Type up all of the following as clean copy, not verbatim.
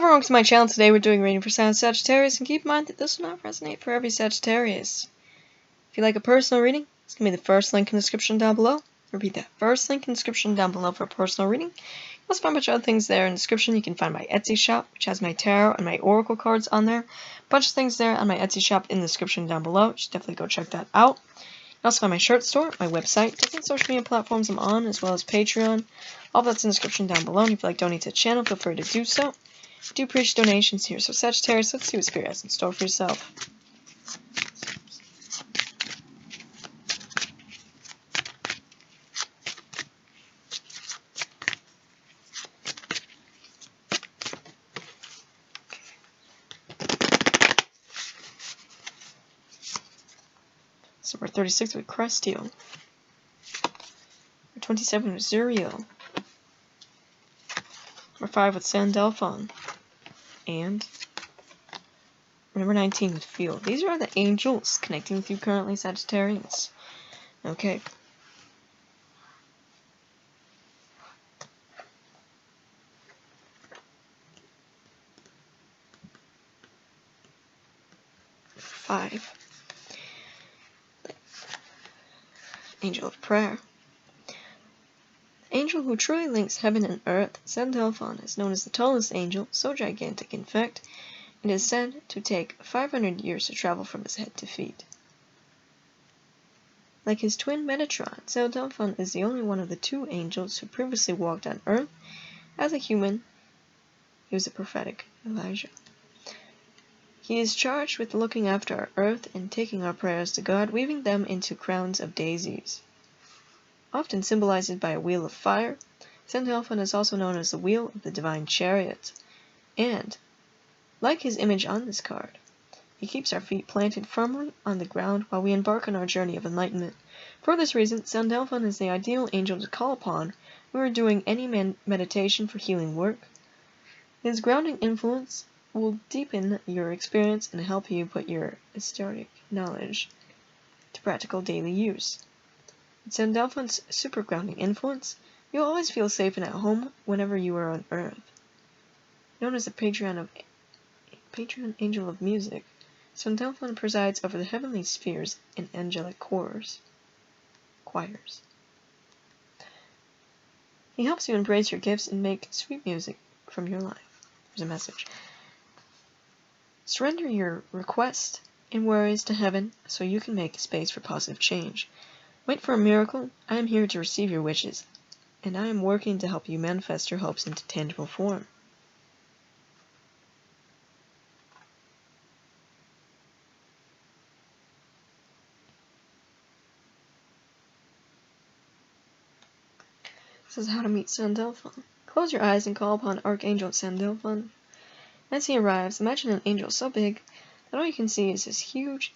everyone, welcome to my channel. Today we're doing reading for Sagittarius, and keep in mind that this will not resonate for every Sagittarius. If you like a personal reading, it's going to be the first link in the description down below. Repeat that, first link in the description down below for a personal reading. You'll also find a bunch of other things there in the description. You can find my Etsy shop, which has my tarot and my oracle cards on there. A bunch of things there on my Etsy shop in the description down below. You should definitely go check that out. You also find my shirt store, my website, different social media platforms I'm on, as well as Patreon. All that's in the description down below, and if you'd like to donate to the channel, feel free to do so. I do appreciate donations here. So Sagittarius, let's see what Spirit has in store for yourself. So we're 36 with Crestio. We're 27 with Zuriel. We're 5 with Zelda Delphon. And number 19 with Feel. These are the angels connecting with you currently, Sagittarius. Okay. Five. Angel of Prayer. The angel who truly links heaven and earth, Zelda Delphon, is known as the tallest angel, so gigantic in fact, it is said to take 500 years to travel from his head to feet. Like his twin Metatron, Zelda Delphon is the only one of the two angels who previously walked on earth. As a human, he was a prophetic Elijah. He is charged with looking after our earth and taking our prayers to God, weaving them into crowns of daisies. Often symbolized by a wheel of fire, Zelda Delphon is also known as the Wheel of the Divine Chariot. And, like his image on this card, he keeps our feet planted firmly on the ground while we embark on our journey of enlightenment. For this reason, Zelda Delphon is the ideal angel to call upon when we're doing any meditation for healing work. His grounding influence will deepen your experience and help you put your esoteric knowledge to practical daily use. With Zelda Delphon's super grounding influence, you'll always feel safe and at home whenever you are on Earth. Known as the patron angel of music, Zelda Delphon presides over the heavenly spheres and angelic choirs. He helps you embrace your gifts and make sweet music from your life. There's a message. Surrender your requests and worries to heaven so you can make space for positive change. Wait for a miracle. I am here to receive your wishes, and I am working to help you manifest your hopes into tangible form. This is how to meet Zelda Delphon. Close your eyes and call upon Archangel Zelda Delphon. As he arrives, imagine an angel so big that all you can see is his huge,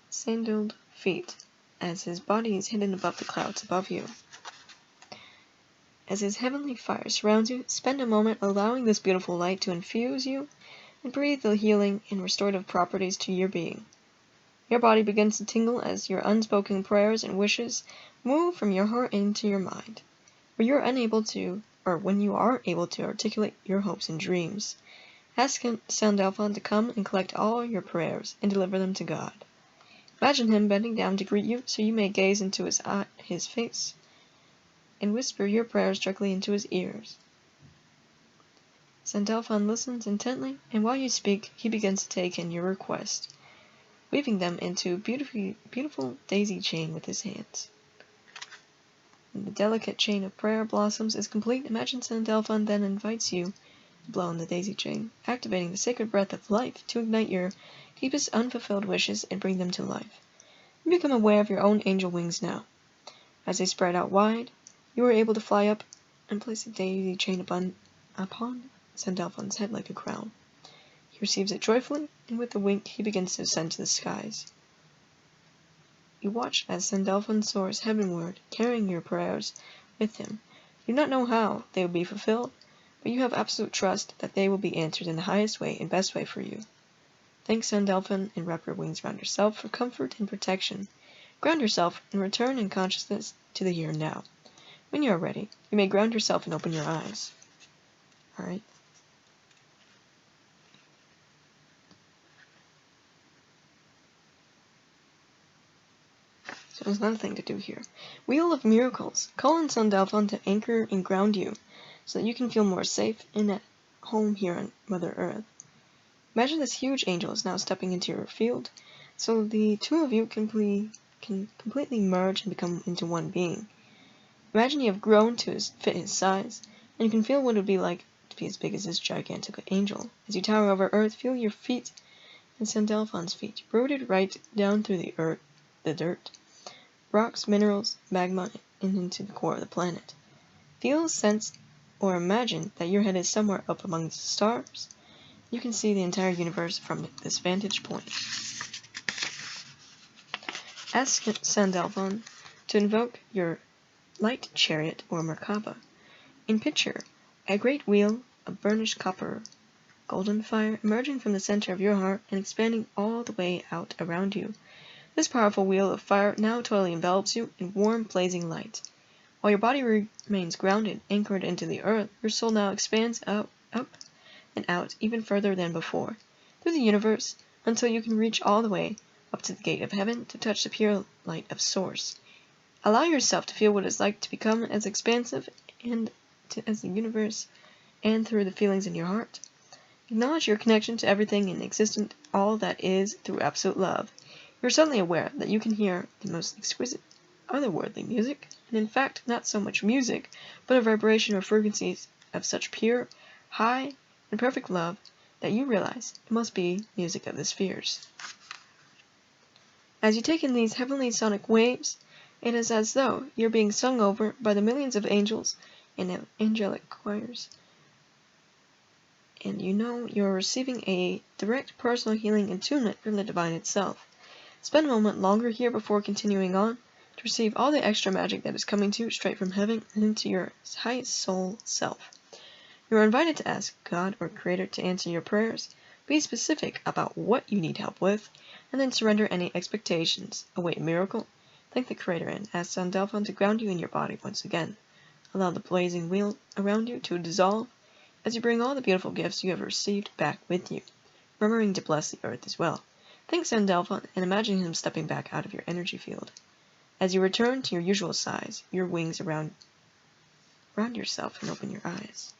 sandaled feet, as his body is hidden above the clouds above you. As his heavenly fire surrounds you, spend a moment allowing this beautiful light to infuse you and breathe the healing and restorative properties to your being. Your body begins to tingle as your unspoken prayers and wishes move from your heart into your mind. When you are able to articulate your hopes and dreams, ask Zelda Delphon to come and collect all your prayers and deliver them to God. Imagine him bending down to greet you so you may gaze into his face and whisper your prayers directly into his ears. Zelda Delphon listens intently, and while you speak, he begins to take in your request, weaving them into a beautiful daisy chain with his hands. When the delicate chain of prayer blossoms is complete, imagine Zelda Delphon then invites you to blow on the daisy chain, activating the sacred breath of life to ignite your deepest unfulfilled wishes and bring them to life. You become aware of your own angel wings now. As they spread out wide, you are able to fly up and place the daisy chain upon Zelda Delphon's head like a crown. He receives it joyfully, and with a wink he begins to ascend to the skies. You watch as Zelda Delphon soars heavenward, carrying your prayers with him. You do not know how they will be fulfilled, but you have absolute trust that they will be answered in the highest way and best way for you. Thank Zelda Delphon and wrap your wings around yourself for comfort and protection. Ground yourself and return in consciousness to the here and now. When you are ready, you may ground yourself and open your eyes. Alright. So there's another thing to do here. Wheel of Miracles. Call on Sun Delphon to anchor and ground you, so that you can feel more safe and at home here on Mother Earth. Imagine this huge angel is now stepping into your field, so the two of you can completely merge and become into one being. Imagine you have grown to fit his size, and you can feel what it would be like to be as big as this gigantic angel. As you tower over Earth, feel your feet and Sun Delphon's feet, rooted right down through the dirt, rocks, minerals, magma, and into the core of the planet. Feel, sense, or imagine that your head is somewhere up among the stars. You can see the entire universe from this vantage point. Ask Sun Delphon to invoke your light chariot or Merkaba. In picture, a great wheel of burnished copper, golden fire emerging from the center of your heart and expanding all the way out around you. This powerful wheel of fire now totally envelops you in warm, blazing light. While your body remains grounded, anchored into the earth, your soul now expands up, and out even further than before, through the universe, until you can reach all the way up to the gate of heaven to touch the pure light of Source. Allow yourself to feel what it's like to become as expansive as the universe and through the feelings in your heart. Acknowledge your connection to everything in existence, all that is, through absolute love. You are suddenly aware that you can hear the most exquisite, otherworldly music, and in fact not so much music, but a vibration or frequencies of such pure, high, and perfect love that you realize it must be music of the spheres. As you take in these heavenly sonic waves, it is as though you're being sung over by the millions of angels and angelic choirs, and you know you're receiving a direct personal healing attunement from the divine itself. Spend a moment longer here before continuing on to receive all the extra magic that is coming to you straight from heaven and into your highest soul self. You are invited to ask God or Creator to answer your prayers. Be specific about what you need help with, and then surrender any expectations. Await a miracle. Thank the Creator and ask Sun Delphon to ground you in your body once again. Allow the blazing wheel around you to dissolve as you bring all the beautiful gifts you have received back with you, remembering to bless the earth as well. Thank Sun Delphon and imagine him stepping back out of your energy field. As you return to your usual size, your wings around yourself and open your eyes.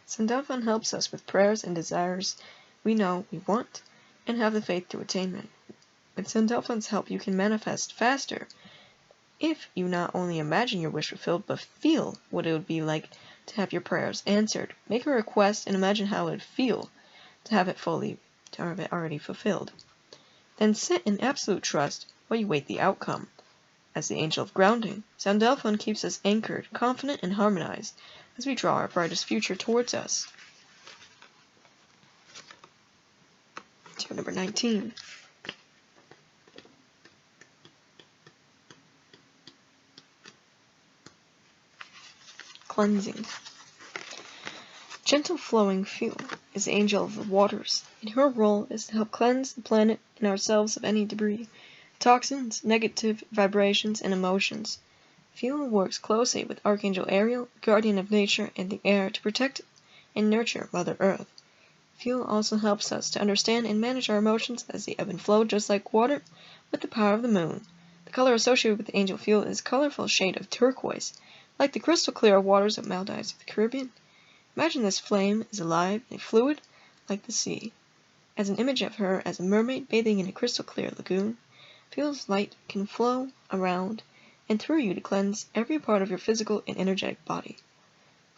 Sun Delphon helps us with prayers and desires we know we want and have the faith to attainment. With Sun Delphon's help, you can manifest faster if you not only imagine your wish fulfilled, but feel what it would be like to have your prayers answered. Make a request and imagine how it would feel to have it already fulfilled. Then sit in absolute trust while you wait the outcome. As the angel of grounding, Sun Delphon keeps us anchored, confident, and harmonized as we draw our brightest future towards us. To number 19. Cleansing. Gentle flowing fuel is the angel of the waters, and her role is to help cleanse the planet and ourselves of any debris, toxins, negative vibrations, and emotions. Fuel works closely with Archangel Ariel, guardian of nature and the air, to protect and nurture Mother Earth. Fuel also helps us to understand and manage our emotions as they ebb and flow just like water with the power of the moon. The color associated with the angel fuel is a colorful shade of turquoise, like the crystal clear waters of Maldives of the Caribbean. Imagine this flame is alive and fluid like the sea. As an image of her as a mermaid bathing in a crystal clear lagoon, Fuel's light can flow around and through you to cleanse every part of your physical and energetic body.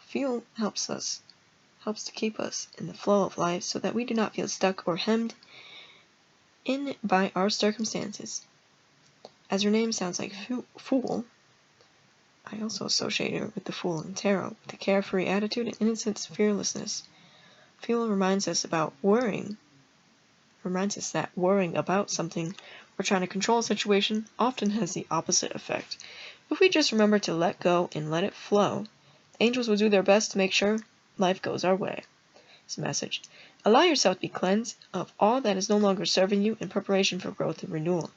Fuel helps to keep us in the flow of life so that we do not feel stuck or hemmed in by our circumstances. As her name sounds like Fool, I also associate her with the Fool in Tarot, with a carefree attitude and innocent fearlessness. Fuel reminds us that worrying about something or trying to control a situation often has the opposite effect. If we just remember to let go and let it flow, the angels will do their best to make sure life goes our way. This message: allow yourself to be cleansed of all that is no longer serving you in preparation for growth and renewal.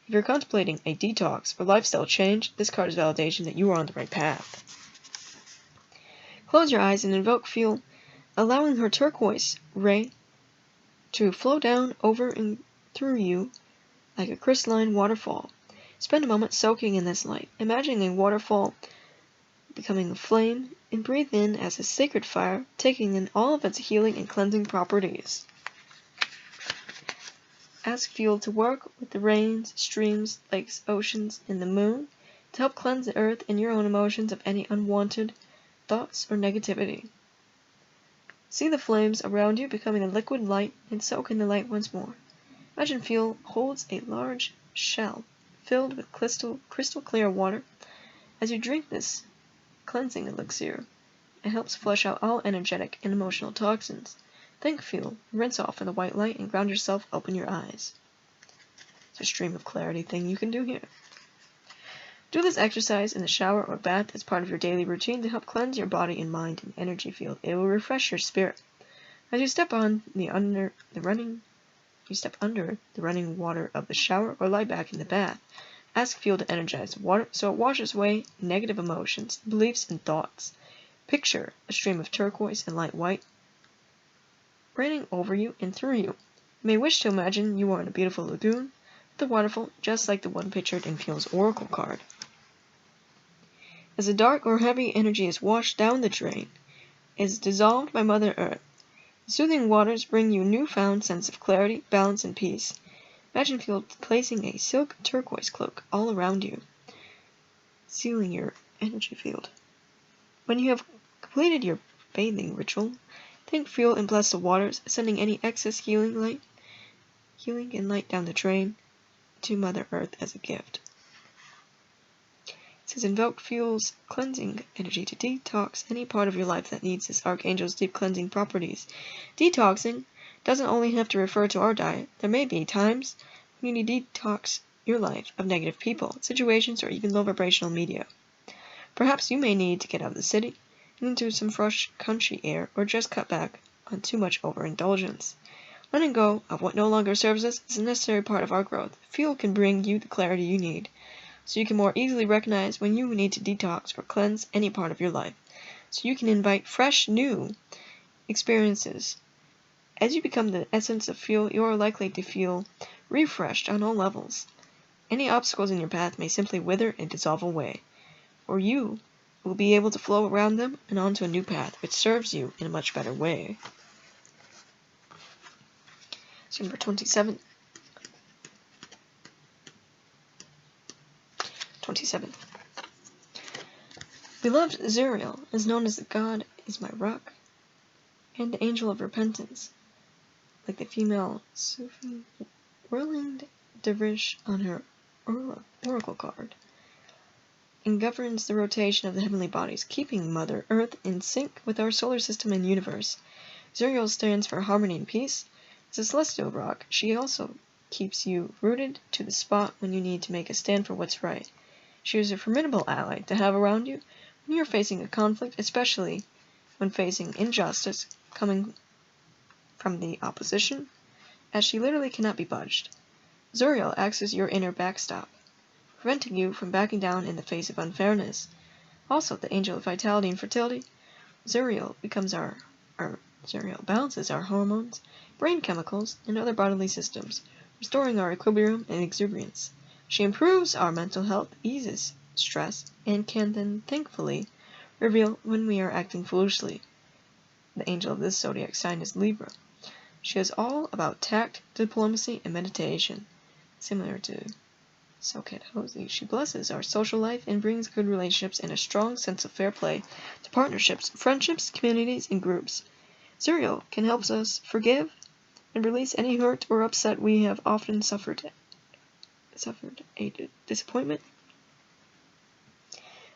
If you're contemplating a detox or lifestyle change, this card is validation that you are on the right path. Close your eyes and invoke Fuel, allowing her turquoise ray to flow down over and through you like a crystalline waterfall. Spend a moment soaking in this light, imagining a waterfall becoming a flame, and breathe in as a sacred fire, taking in all of its healing and cleansing properties. Ask Fuel to work with the rains, streams, lakes, oceans, and the moon to help cleanse the earth and your own emotions of any unwanted thoughts or negativity. See the flames around you becoming a liquid light and soak in the light once more. Imagine Fuel holds a large shell filled with crystal clear water. As you drink this cleansing elixir, it helps flush out all energetic and emotional toxins. Thank Fuel, rinse off in the white light, and ground yourself, open your eyes. It's a stream of clarity thing you can do here. Do this exercise in the shower or bath as part of your daily routine to help cleanse your body and mind and energy field. It will refresh your spirit. As you step under the running water of the shower or lie back in the bath, ask Fuel to energize the water so it washes away negative emotions, beliefs, and thoughts. Picture a stream of turquoise and light white raining over you and through you. You may wish to imagine you are in a beautiful lagoon with a waterfall just like the one pictured in Fuel's oracle card. As the dark or heavy energy is washed down the drain, it is dissolved by Mother Earth. The soothing waters bring you a newfound sense of clarity, balance, and peace. Imagine Fuel placing a silk turquoise cloak all around you, sealing your energy field. When you have completed your bathing ritual, thank Fuel and bless the waters, sending any excess healing and light down the drain to Mother Earth as a gift. It says invoke Fuel's cleansing energy to detox any part of your life that needs this Archangel's deep cleansing properties. Detoxing doesn't only have to refer to our diet. There may be times when you need to detox your life of negative people, situations, or even low vibrational media. Perhaps you may need to get out of the city and into some fresh country air, or just cut back on too much overindulgence. Letting go of what no longer serves us is a necessary part of our growth. Fuel can bring you the clarity you need, so you can more easily recognize when you need to detox or cleanse any part of your life, so you can invite fresh, new experiences. As you become the essence of Fuel, you are likely to feel refreshed on all levels. Any obstacles in your path may simply wither and dissolve away, or you will be able to flow around them and onto a new path which serves you in a much better way. So number 27. 27. Beloved Zuriel is known as the God is my rock and the angel of repentance, like the female Sufi whirling dervish on her oracle card, and governs the rotation of the heavenly bodies, keeping Mother Earth in sync with our solar system and universe. Zuriel stands for harmony and peace. As a celestial rock, she also keeps you rooted to the spot when you need to make a stand for what's right. She is a formidable ally to have around you when you're facing a conflict, especially when facing injustice coming from the opposition, as she literally cannot be budged. Zuriel acts as your inner backstop, preventing you from backing down in the face of unfairness. Also, the angel of vitality and fertility, Zuriel balances our hormones, brain chemicals, and other bodily systems, restoring our equilibrium and exuberance. She improves our mental health, eases stress, and can then thankfully reveal when we are acting foolishly. The angel of this zodiac sign is Libra. She is all about tact, diplomacy, and meditation. Similar to Soket Hosey, she blesses our social life and brings good relationships and a strong sense of fair play to partnerships, friendships, communities, and groups. Zuriel can help us forgive and release any hurt or upset we have often suffered a disappointment.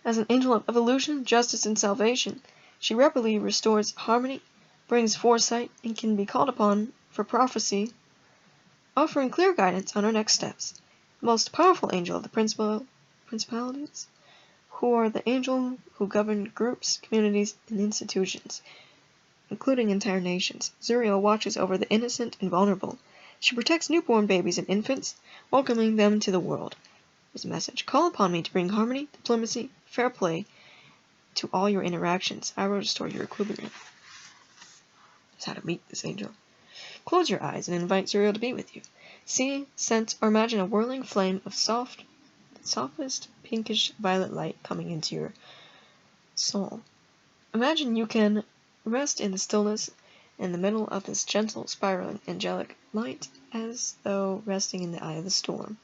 As an angel of evolution, justice, and salvation, she rapidly restores harmony, brings foresight, and can be called upon for prophecy, offering clear guidance on our next steps. The most powerful angel of the principalities, who are the angel who govern groups, communities, and institutions, including entire nations. Zuriel watches over the innocent and vulnerable. She protects newborn babies and infants, welcoming them to the world. Here's a message. Call upon me to bring harmony, diplomacy, fair play, to all your interactions. I will restore your equilibrium. That's how to meet this angel. Close your eyes and invite Zuriel to be with you. See, sense, or imagine a whirling flame of softest pinkish violet light coming into your soul. Imagine you can rest in the stillness in the middle of this gentle, spiraling, angelic light, as though resting in the eye of the storm.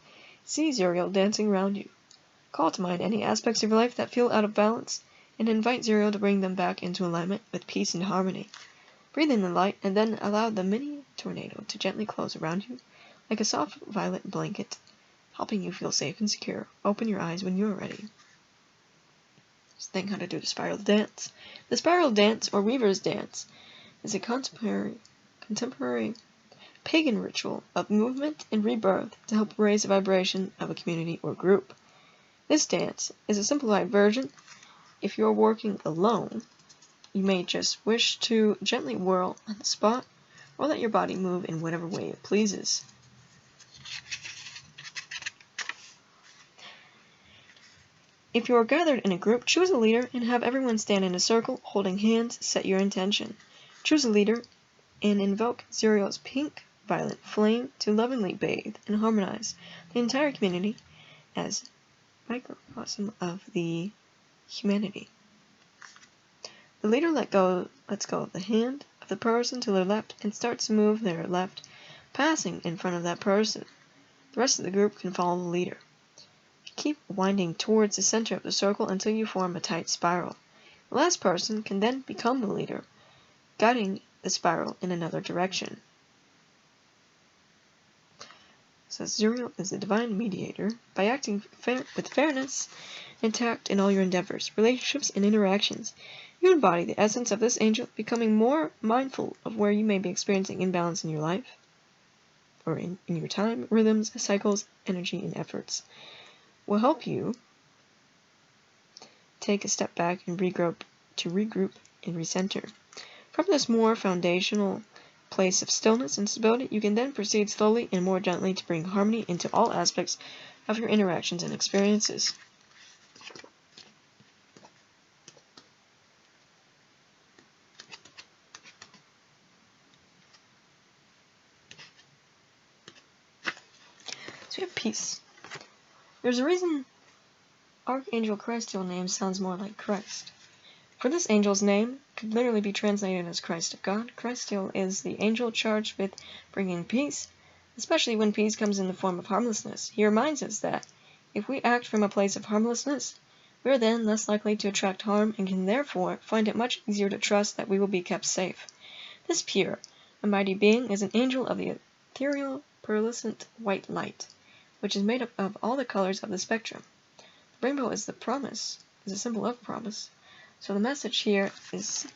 See Zuriel dancing around you. Call to mind any aspects of your life that feel out of balance, and invite Zuriel to bring them back into alignment with peace and harmony. Breathe in the light, and then allow the mini tornado to gently close around you, like a soft violet blanket, helping you feel safe and secure. Open your eyes when you are ready. Just think how to do the spiral dance. The spiral dance, or weaver's dance, is a contemporary pagan ritual of movement and rebirth to help raise the vibration of a community or group. This dance is a simplified version. If you're working alone, you may just wish to gently whirl on the spot, or let your body move in whatever way it pleases. If you are gathered in a group, choose a leader and have everyone stand in a circle, holding hands. Set your intention. Choose a leader and invoke Zuriel's pink-violet flame to lovingly bathe and harmonize the entire community as microcosm of the humanity. The leader lets go of the hand of the person to their left and starts to move their left, passing in front of that person. The rest of the group can follow the leader. Keep winding towards the center of the circle until you form a tight spiral. The last person can then become the leader, guiding the spiral in another direction. So Zuriel is a divine mediator. By acting with fairness and tact in all your endeavors, relationships, and interactions, you embody the essence of this angel, becoming more mindful of where you may be experiencing imbalance in your life, or in your time, rhythms, cycles, energy, and efforts. Will help you take a step back and regroup and recenter. From this more foundational place of stillness and stability, you can then proceed slowly and more gently to bring harmony into all aspects of your interactions and experiences. So we have peace. There's a reason Archangel Christiel's name sounds more like Christ. For this angel's name could literally be translated as Christ of God. Christiel is the angel charged with bringing peace, especially when peace comes in the form of harmlessness. He reminds us that if we act from a place of harmlessness, we are then less likely to attract harm and can therefore find it much easier to trust that we will be kept safe. This pure and mighty being is an angel of the ethereal, pearlescent white light, which is made up of all the colors of the spectrum. The rainbow is a symbol of promise. So the message here is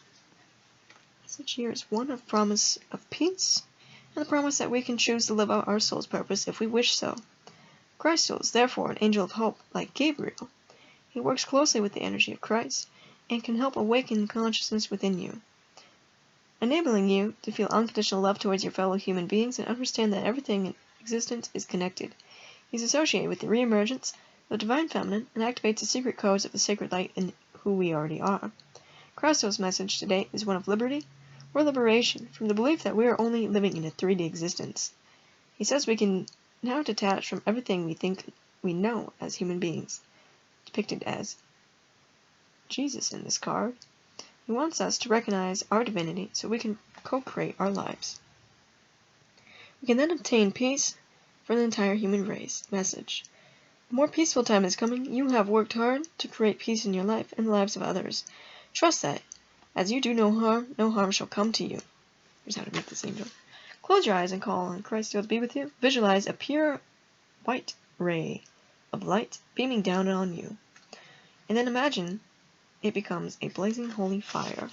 one of promise of peace, and the promise that we can choose to live out our soul's purpose if we wish so. Christ is therefore an angel of hope, like Gabriel. He works closely with the energy of Christ, and can help awaken consciousness within you, enabling you to feel unconditional love towards your fellow human beings and understand that everything in existence is connected. He's associated with the reemergence of the divine feminine and activates the secret codes of the sacred light in who we already are. Christo's message today is one of liberty or liberation from the belief that we are only living in a 3D existence. He says we can now detach from everything we think we know as human beings, depicted as Jesus in this card. He wants us to recognize our divinity so we can co-create our lives. We can then obtain peace for the entire human race. Message. A more peaceful time is coming. You have worked hard to create peace in your life and the lives of others. Trust that, as you do no harm shall come to you. Here's how to meet this angel. Close your eyes and call on Christ to be with you. Visualize a pure white ray of light beaming down on you. And then imagine it becomes a blazing holy fire.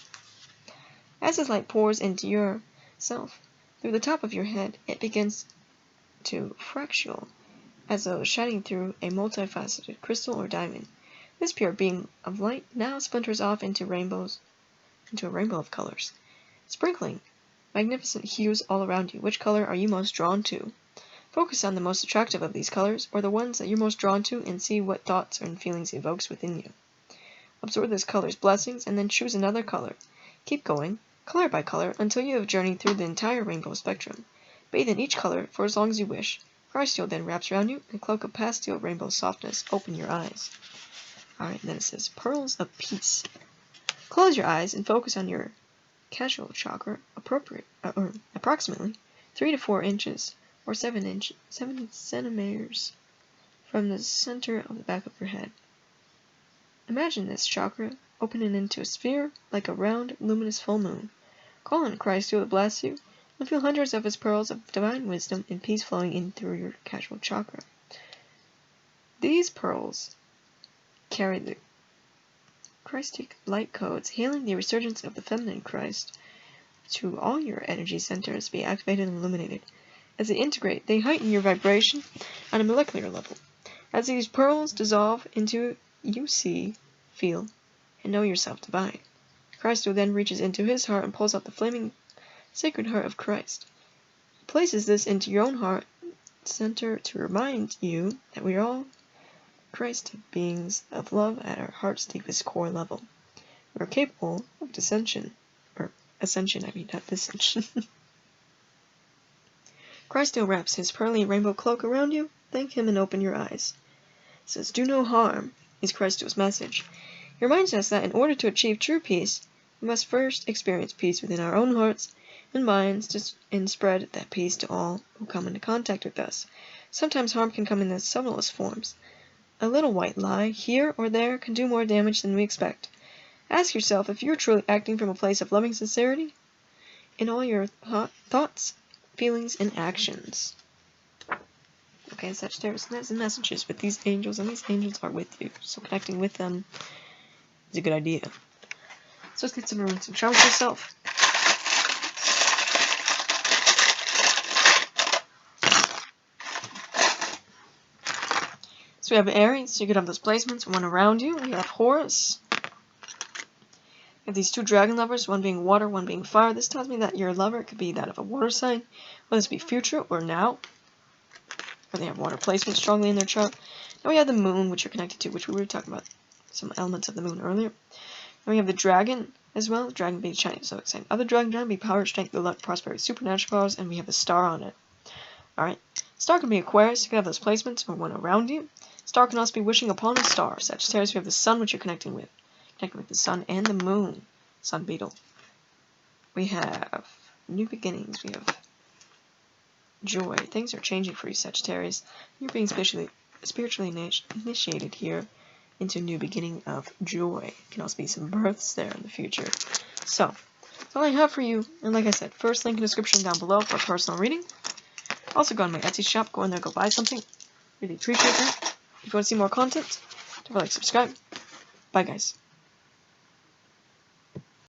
As this light pours into yourself, through the top of your head, it begins to fractal, as though shining through a multifaceted crystal or diamond. This pure beam of light now splinters off into a rainbow of colors, sprinkling magnificent hues all around you. Which color are you most drawn to? Focus on the most attractive of these colors, or the ones that you're most drawn to, and see what thoughts and feelings it evokes within you. Absorb this color's blessings, and then choose another color. Keep going, color by color, until you have journeyed through the entire rainbow spectrum. Bathe in each color for as long as you wish. Christsteel then wraps around you, and cloak of pastel rainbow softness. Open your eyes. Alright, then it says Pearls of Peace. Close your eyes and focus on your casual chakra, approximately 3 to 4 inches, or 7 centimeters from the center of the back of your head. Imagine this chakra opening into a sphere like a round, luminous full moon. Call on Christsteel to bless you, and feel hundreds of his pearls of divine wisdom and peace flowing in through your casual chakra. These pearls carry the Christic light codes, hailing the resurgence of the feminine Christ to all your energy centers be activated and illuminated. As they integrate, they heighten your vibration on a molecular level. As these pearls dissolve into you see, feel, and know yourself divine. Christ then reaches into his heart and pulls out the flaming sacred heart of Christ. He places this into your own heart center to remind you that we are all Christ beings of love at our heart's deepest core level. We are capable of ascension, not dissension. Christsteel wraps his pearly rainbow cloak around you. Thank him and open your eyes. It says, "Do no harm," is Christsteel's message. He reminds us that in order to achieve true peace, we must first experience peace within our own hearts and minds and spread that peace to all who come into contact with us. Sometimes harm can come in the subtlest forms. A little white lie here or there can do more damage than we expect. Ask yourself if you're truly acting from a place of loving sincerity in all your thoughts, feelings, and actions. Okay, Sagittarius, there's the messages with these angels, and these angels are with you, so connecting with them is a good idea. So let's get some runes and challenge yourself. So we have Aries, so you could have those placements, one around you. We have Horus. We have these two dragon lovers, one being water, one being fire. This tells me that your lover could be that of a water sign, whether this be future or now. Or they have water placement strongly in their chart. Now we have the moon, which you're connected to, which we were talking about some elements of the moon earlier. Now we have the dragon as well. The dragon being Chinese, so exciting. Other dragon be power, strength, good luck, prosperity, supernatural powers, and we have a star on it. Alright. Star can be Aquarius, you can have those placements, or one around you. Star can also be wishing upon a star. Sagittarius, we have the sun, which you're connecting with. Connecting with the sun and the moon. Sun beetle. We have new beginnings. We have joy. Things are changing for you, Sagittarius. You're being spiritually initiated here into a new beginning of joy. Can also be some births there in the future. So, that's all I have for you. And like I said, first link in the description down below for a personal reading. Also go on my Etsy shop. Go in there, go buy something. Really appreciate that. If you want to see more content, don't forget to subscribe. Bye, guys.